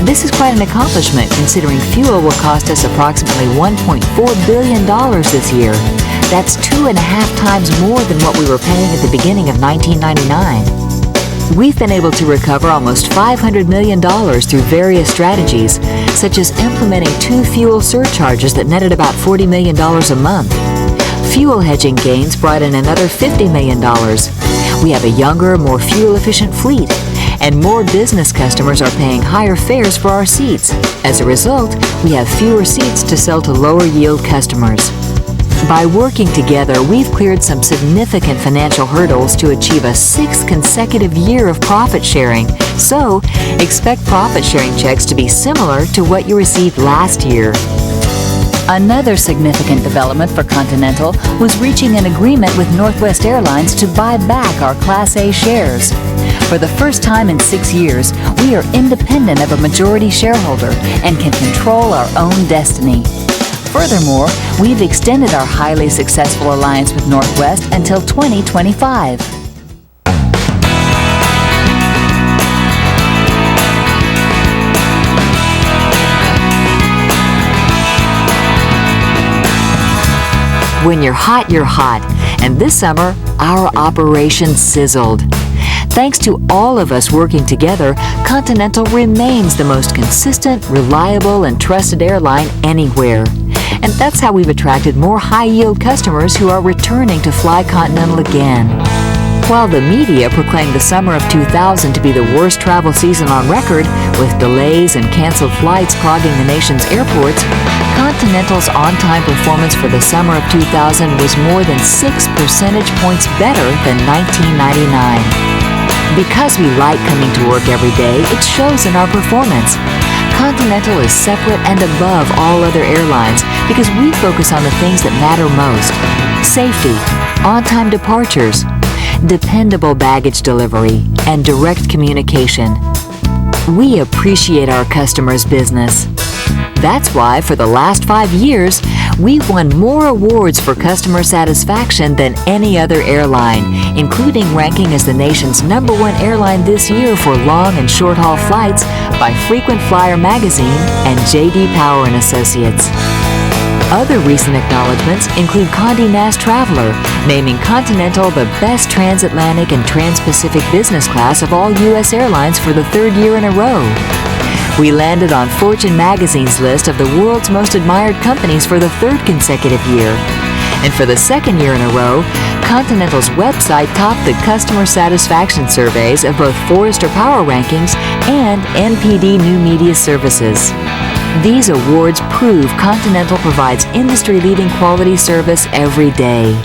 This is quite an accomplishment considering fuel will cost us approximately $1.4 billion this year. That's 2.5 times more than what we were paying at the beginning of 1999. We've been able to recover almost $500 million through various strategies, such as implementing 2 fuel surcharges that netted about $40 million a month. Fuel hedging gains brought in another $50 million. We have a younger, more fuel-efficient fleet, and more business customers are paying higher fares for our seats. As a result, we have fewer seats to sell to lower-yield customers. By working together, we've cleared some significant financial hurdles to achieve a 6th consecutive year of profit sharing. So, expect profit sharing checks to be similar to what you received last year. Another significant development for Continental was reaching an agreement with Northwest Airlines to buy back our Class A shares. For the first time in 6 years, we are independent of a majority shareholder and can control our own destiny. Furthermore, we've extended our highly successful alliance with Northwest until 2025. When you're hot, you're hot. And this summer, our operation sizzled. Thanks to all of us working together, Continental remains the most consistent, reliable, and trusted airline anywhere. And that's how we've attracted more high-yield customers who are returning to fly Continental again. While the media proclaimed the summer of 2000 to be the worst travel season on record, with delays and canceled flights clogging the nation's airports, Continental's on-time performance for the summer of 2000 was more than 6 percentage points better than 1999. Because we like coming to work every day, it shows in our performance. Continental is separate and above all other airlines because we focus on the things that matter most: safety, on-time departures, dependable baggage delivery, and direct communication. We appreciate our customers' business. That's why, for the last 5 years, we've won more awards for customer satisfaction than any other airline, including ranking as the nation's #1 airline this year for long and short-haul flights by Frequent Flyer magazine and J.D. Power & Associates. Other recent acknowledgments include Condé Nast Traveler, naming Continental the best transatlantic and trans-Pacific business class of all U.S. airlines for the 3rd year in a row. We landed on Fortune magazine's list of the world's most admired companies for the 3rd consecutive year. And for the 2nd year in a row, Continental's website topped the customer satisfaction surveys of both Forrester Power Rankings and NPD New Media Services. These awards prove Continental provides industry-leading quality service every day.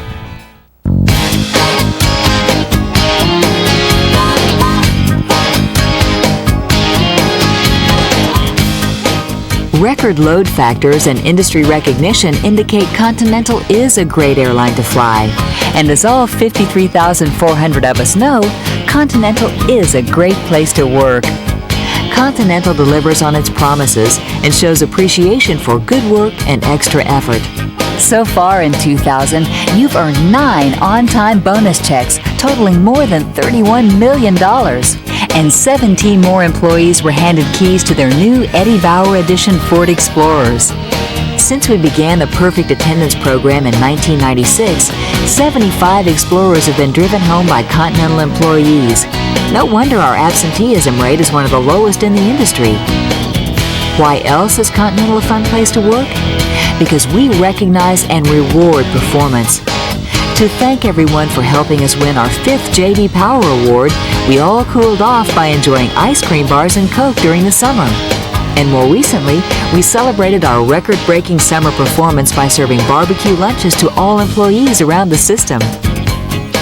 Record load factors and industry recognition indicate Continental is a great airline to fly. And as all 53,400 of us know, Continental is a great place to work. Continental delivers on its promises and shows appreciation for good work and extra effort. So far in 2000, you've earned 9 on-time bonus checks totaling more than $31 million. And 17 more employees were handed keys to their new Eddie Bauer Edition Ford Explorers. Since we began the Perfect Attendance Program in 1996, 75 Explorers have been driven home by Continental employees. No wonder our absenteeism rate is one of the lowest in the industry. Why else is Continental a fun place to work? Because we recognize and reward performance. To thank everyone for helping us win our 5th J.D. Power Award, we all cooled off by enjoying ice cream bars and Coke during the summer. And more recently, we celebrated our record-breaking summer performance by serving barbecue lunches to all employees around the system.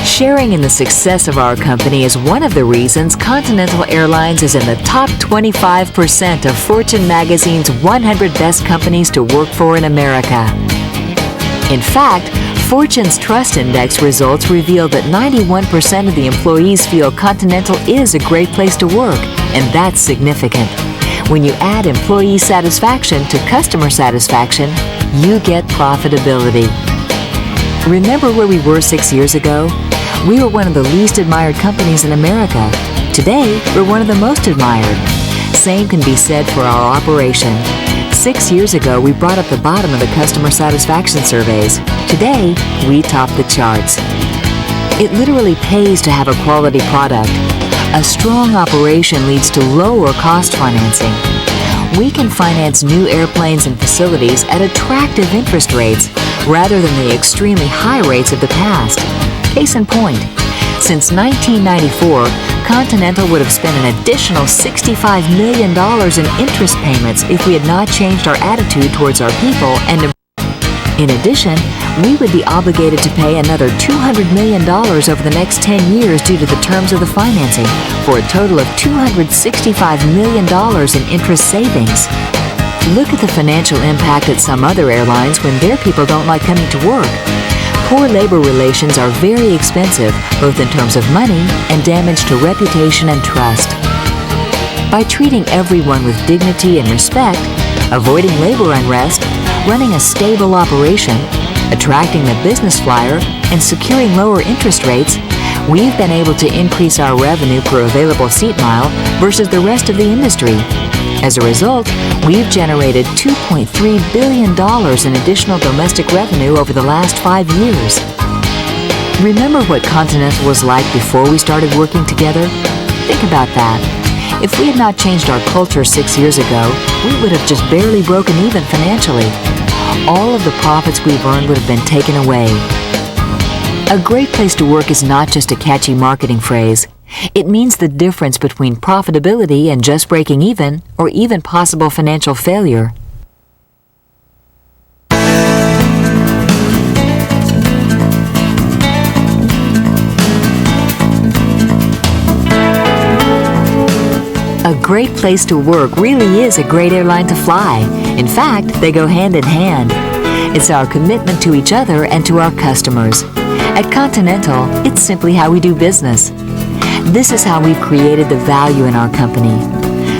Sharing in the success of our company is one of the reasons Continental Airlines is in the top 25% of Fortune magazine's 100 best companies to work for in America. In fact, Fortune's Trust Index results reveal that 91% of the employees feel Continental is a great place to work, and that's significant. When you add employee satisfaction to customer satisfaction, you get profitability. Remember where we were 6 years ago? We were one of the least admired companies in America. Today, we're one of the most admired. Same can be said for our operation. 6 years ago, we brought up the bottom of the customer satisfaction surveys. Today, we top the charts. It literally pays to have a quality product. A strong operation leads to lower cost financing. We can finance new airplanes and facilities at attractive interest rates rather than the extremely high rates of the past. Case in point, since 1994, Continental would have spent an additional $65 million in interest payments if we had not changed our attitude towards our people, and in addition, we would be obligated to pay another $200 million over the next 10 years due to the terms of the financing, for a total of $265 million in interest savings. Look at the financial impact at some other airlines when their people don't like coming to work. Poor labor relations are very expensive, both in terms of money and damage to reputation and trust. By treating everyone with dignity and respect, avoiding labor unrest, running a stable operation, attracting the business flyer, and securing lower interest rates, we've been able to increase our revenue per available seat mile versus the rest of the industry. As a result, we've generated $2.3 billion in additional domestic revenue over the last 5 years. Remember what Continental was like before we started working together? Think about that. If we had not changed our culture 6 years ago, we would have just barely broken even financially. All of the profits we've earned would have been taken away. A great place to work is not just a catchy marketing phrase. It means the difference between profitability and just breaking even, or even possible financial failure. A great place to work really is a great airline to fly. In fact, they go hand in hand. It's our commitment to each other and to our customers. At Continental, it's simply how we do business. This is how we've created the value in our company.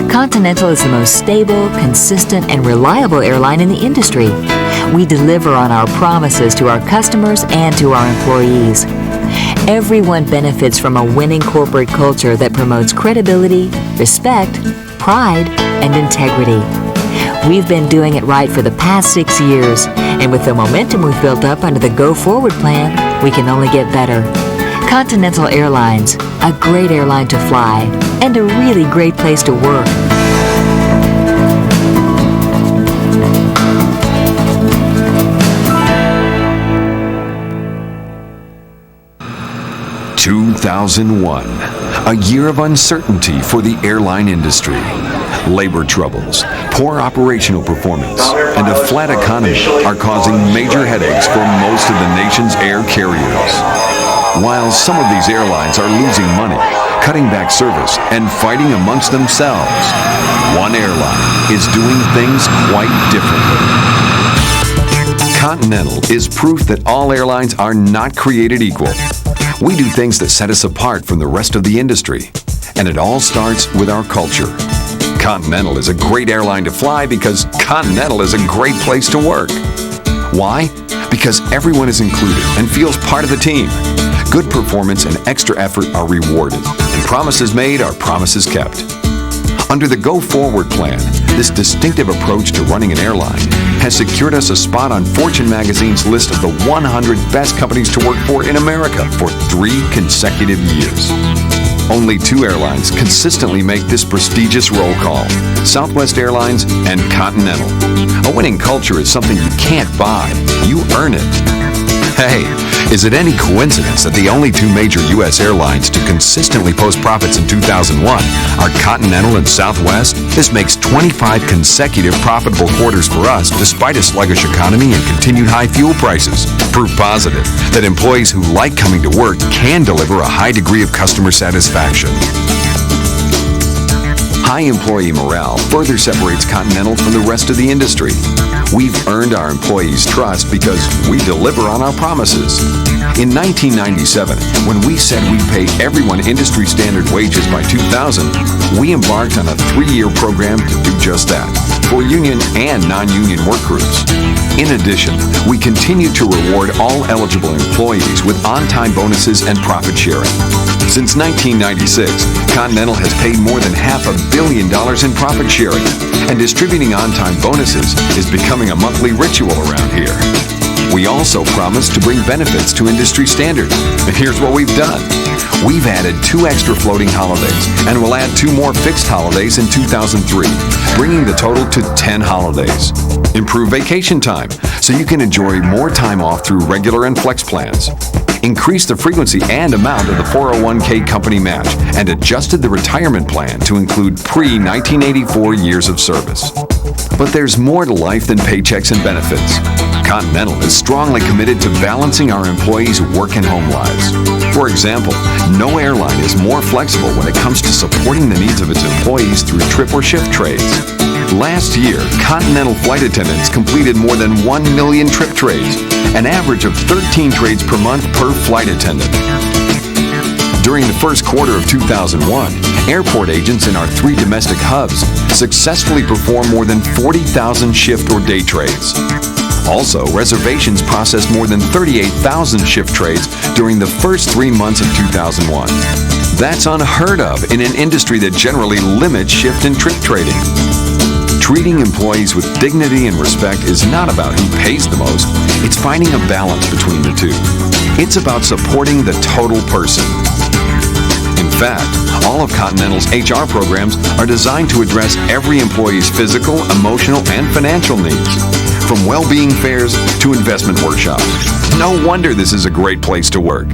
Continental is the most stable, consistent, and reliable airline in the industry. We deliver on our promises to our customers and to our employees. Everyone benefits from a winning corporate culture that promotes credibility, respect, pride, and integrity. We've been doing it right for the past 6 years, and with the momentum we've built up under the Go Forward plan, we can only get better. Continental Airlines, a great airline to fly, and a really great place to work. (2001), a year of uncertainty for the airline industry. Labor troubles, poor operational performance, and a flat economy are causing major headaches for most of the nation's air carriers. While some of these airlines are losing money, cutting back service, and fighting amongst themselves, one airline is doing things quite differently. Continental is proof that all airlines are not created equal. We do things that set us apart from the rest of the industry, and it all starts with our culture. Continental is a great airline to fly because Continental is a great place to work. Why? Because everyone is included and feels part of the team. Good performance and extra effort are rewarded, and promises made are promises kept. Under the Go Forward plan, this distinctive approach to running an airline has secured us a spot on Fortune magazine's list of the 100 best companies to work for in America for 3 consecutive years. Only 2 airlines consistently make this prestigious roll call: Southwest Airlines and Continental. A winning culture is something you can't buy. You earn it. Hey, is it any coincidence that the only 2 major U.S. airlines to consistently post profits in 2001 are Continental and Southwest? This makes 25 consecutive profitable quarters for us despite a sluggish economy and continued high fuel prices. Proof positive that employees who like coming to work can deliver a high degree of customer satisfaction. High employee morale further separates Continental from the rest of the industry. We've earned our employees' trust because we deliver on our promises. In 1997, when we said we'd pay everyone industry standard wages by 2000, we embarked on a 3-year program to do just that, for union and non-union work groups. In addition, we continue to reward all eligible employees with on-time bonuses and profit sharing. Since 1996, Continental has paid more than $500 million in profit sharing, and distributing on-time bonuses is becoming a monthly ritual around here. We also promised to bring benefits to industry standards, and here's what we've done. We've added 2 extra floating holidays, and we'll add 2 more fixed holidays in 2003, bringing the total to 10 holidays. Improve vacation time, so you can enjoy more time off through regular and flex plans. increased the frequency and amount of the 401k company match, and adjusted the retirement plan to include pre-1984 years of service. But there's more to life than paychecks and benefits. Continental is strongly committed to balancing our employees' work and home lives. For example, no airline is more flexible when it comes to supporting the needs of its employees through trip or shift trades. Last year, Continental flight attendants completed more than 1 million trip trades, an average of 13 trades per month per flight attendant. During the first quarter of 2001, airport agents in our 3 domestic hubs successfully performed more than 40,000 shift or day trades. Also, reservations processed more than 38,000 shift trades during the first 3 months of 2001. That's unheard of in an industry that generally limits shift and trip trading. Treating employees with dignity and respect is not about who pays the most. It's finding a balance between the two. It's about supporting the total person. In fact, all of Continental's HR programs are designed to address every employee's physical, emotional, and financial needs, from well-being fairs to investment workshops. No wonder this is a great place to work.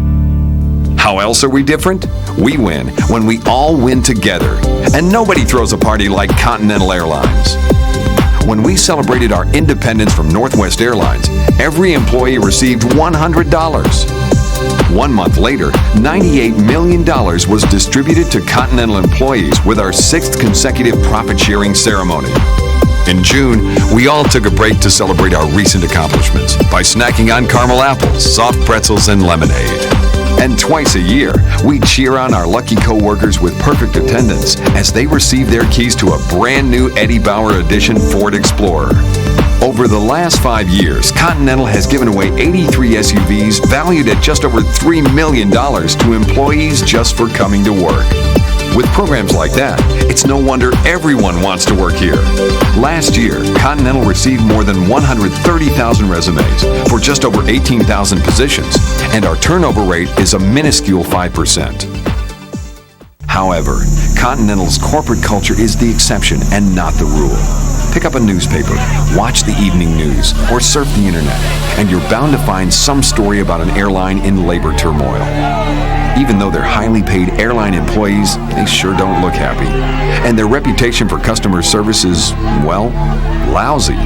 How else are we different? We win when we all win together, and nobody throws a party like Continental Airlines. When we celebrated our independence from Northwest Airlines, every employee received $100. 1 month later, $98 million was distributed to Continental employees with our 6th consecutive profit-sharing ceremony. In June, we all took a break to celebrate our recent accomplishments by snacking on caramel apples, soft pretzels, and lemonade. And twice a year, we cheer on our lucky co-workers with perfect attendance as they receive their keys to a brand new Eddie Bauer Edition Ford Explorer. Over the last 5 years, Continental has given away 83 SUVs valued at just over $3 million to employees just for coming to work. With programs like that, it's no wonder everyone wants to work here. Last year, Continental received more than 130,000 resumes for just over 18,000 positions, and our turnover rate is a minuscule 5%. However, Continental's corporate culture is the exception and not the rule. Pick up a newspaper, watch the evening news, or surf the internet, and you're bound to find some story about an airline in labor turmoil. Even though they're highly paid airline employees, they sure don't look happy. And their reputation for customer service is, well, lousy.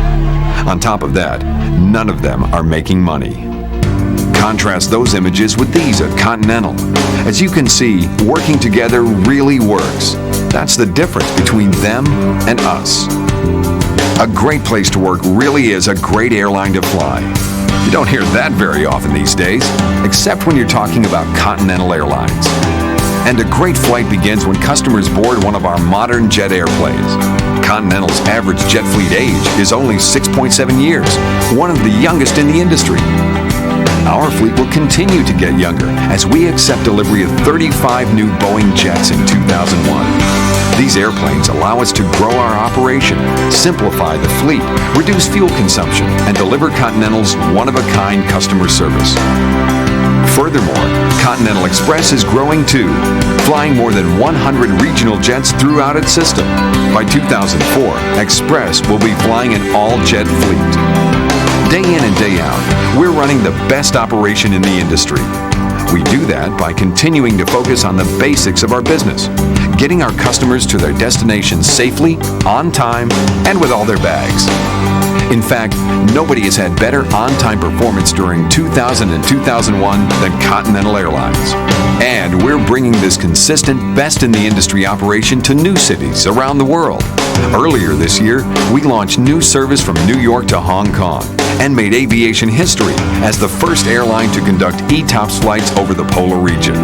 On top of that, none of them are making money. Contrast those images with these at Continental. As you can see, working together really works. That's the difference between them and us. A great place to work really is a great airline to fly. You don't hear that very often these days, except when you're talking about Continental Airlines. And a great flight begins when customers board one of our modern jet airplanes. Continental's average jet fleet age is only 6.7 years, one of the youngest in the industry. Our fleet will continue to get younger as we accept delivery of 35 new Boeing jets in 2001. These airplanes allow us to grow our operation, simplify the fleet, reduce fuel consumption, and deliver Continental's one-of-a-kind customer service. Furthermore, Continental Express is growing too, flying more than 100 regional jets throughout its system. By 2004, Express will be flying an all-jet fleet. Day in and day out, we're running the best operation in the industry. We do that by continuing to focus on the basics of our business, getting our customers to their destinations safely, on time, and with all their bags. In fact, nobody has had better on-time performance during 2000 and 2001 than Continental Airlines. And we're bringing this consistent, best-in-the-industry operation to new cities around the world. Earlier this year, we launched new service from New York to Hong Kong and made aviation history as the first airline to conduct ETOPS flights over the polar region.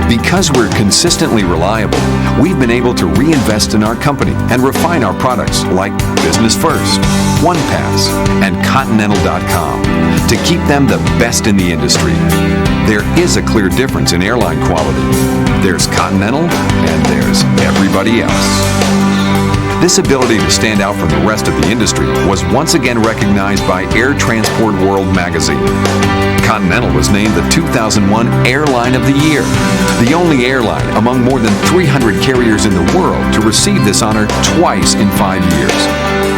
Because we're consistently reliable, we've been able to reinvest in our company and refine our products like Business First, OnePass, and Continental.com to keep them the best in the industry. There is a clear difference in airline quality. There's Continental and there's everybody else. This ability to stand out from the rest of the industry was once again recognized by Air Transport World magazine. Continental was named the 2001 Airline of the Year, the only airline among more than 300 carriers in the world to receive this honor twice in 5 years.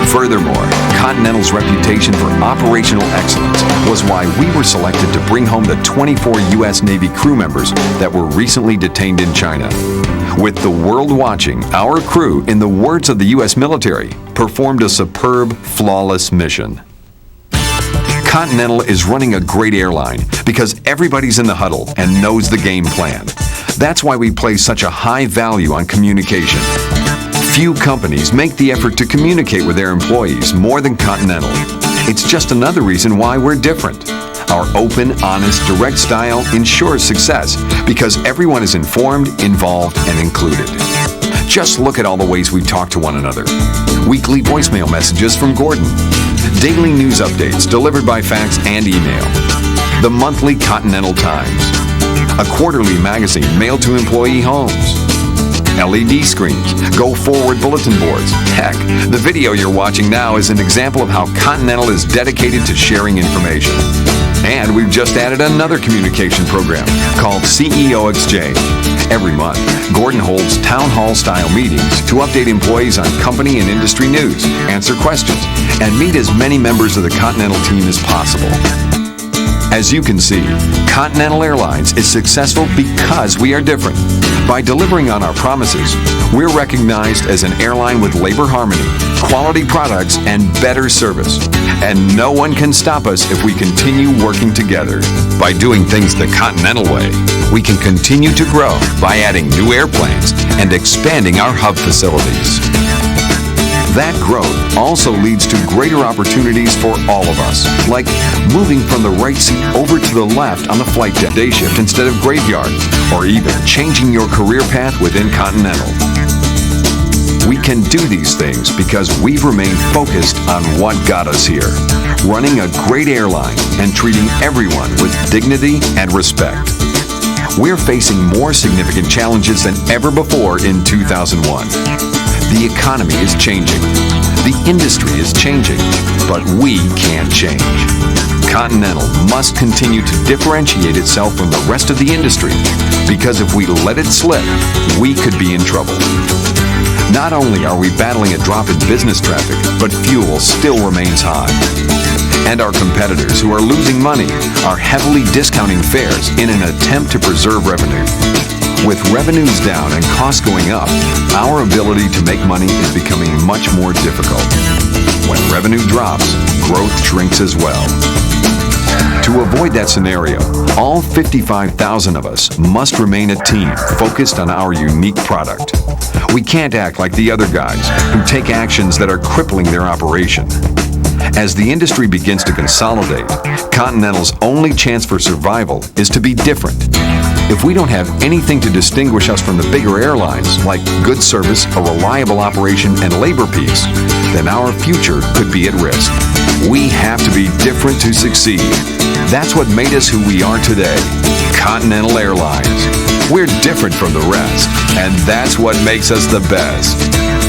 Furthermore, Continental's reputation for operational excellence was why we were selected to bring home the 24 U.S. Navy crew members that were recently detained in China. With the world watching, our crew, in the words of the U.S. military, performed a superb, flawless mission. Continental is running a great airline because everybody's in the huddle and knows the game plan. That's why we place such a high value on communication. Few companies make the effort to communicate with their employees more than Continental. It's just another reason why we're different. Our open, honest, direct style ensures success because everyone is informed, involved, and included. Just look at all the ways we talk to one another. Weekly voicemail messages from Gordon. Daily news updates delivered by fax and email. The monthly Continental Times. A quarterly magazine mailed to employee homes. LED screens, go-forward bulletin boards. Heck, the video you're watching now is an example of how Continental is dedicated to sharing information. And we've just added another communication program called CEO Exchange. Every month, Gordon holds town hall-style meetings to update employees on company and industry news, answer questions, and meet as many members of the Continental team as possible. As you can see, Continental Airlines is successful because we are different. By delivering on our promises, we're recognized as an airline with labor harmony, quality products, and better service. And no one can stop us if we continue working together. By doing things the Continental way, we can continue to grow by adding new airplanes and expanding our hub facilities. That growth also leads to greater opportunities for all of us, like moving from the right seat over to the left on the flight deck, day shift instead of graveyard, or even changing your career path within Continental. We can do these things because we've remained focused on what got us here, running a great airline and treating everyone with dignity and respect. We're facing more significant challenges than ever before in 2001. The economy is changing. The industry is changing. But we can't change. Continental must continue to differentiate itself from the rest of the industry because if we let it slip, we could be in trouble. Not only are we battling a drop in business traffic, but fuel still remains high. And our competitors who are losing money are heavily discounting fares in an attempt to preserve revenue. With revenues down and costs going up, our ability to make money is becoming much more difficult. When revenue drops, growth shrinks as well. To avoid that scenario, all 55,000 of us must remain a team focused on our unique product. We can't act like the other guys who take actions that are crippling their operation. As the industry begins to consolidate, Continental's only chance for survival is to be different. If we don't have anything to distinguish us from the bigger airlines, like good service, a reliable operation, and labor peace, then our future could be at risk. We have to be different to succeed. That's what made us who we are today, Continental Airlines. We're different from the rest, and that's what makes us the best.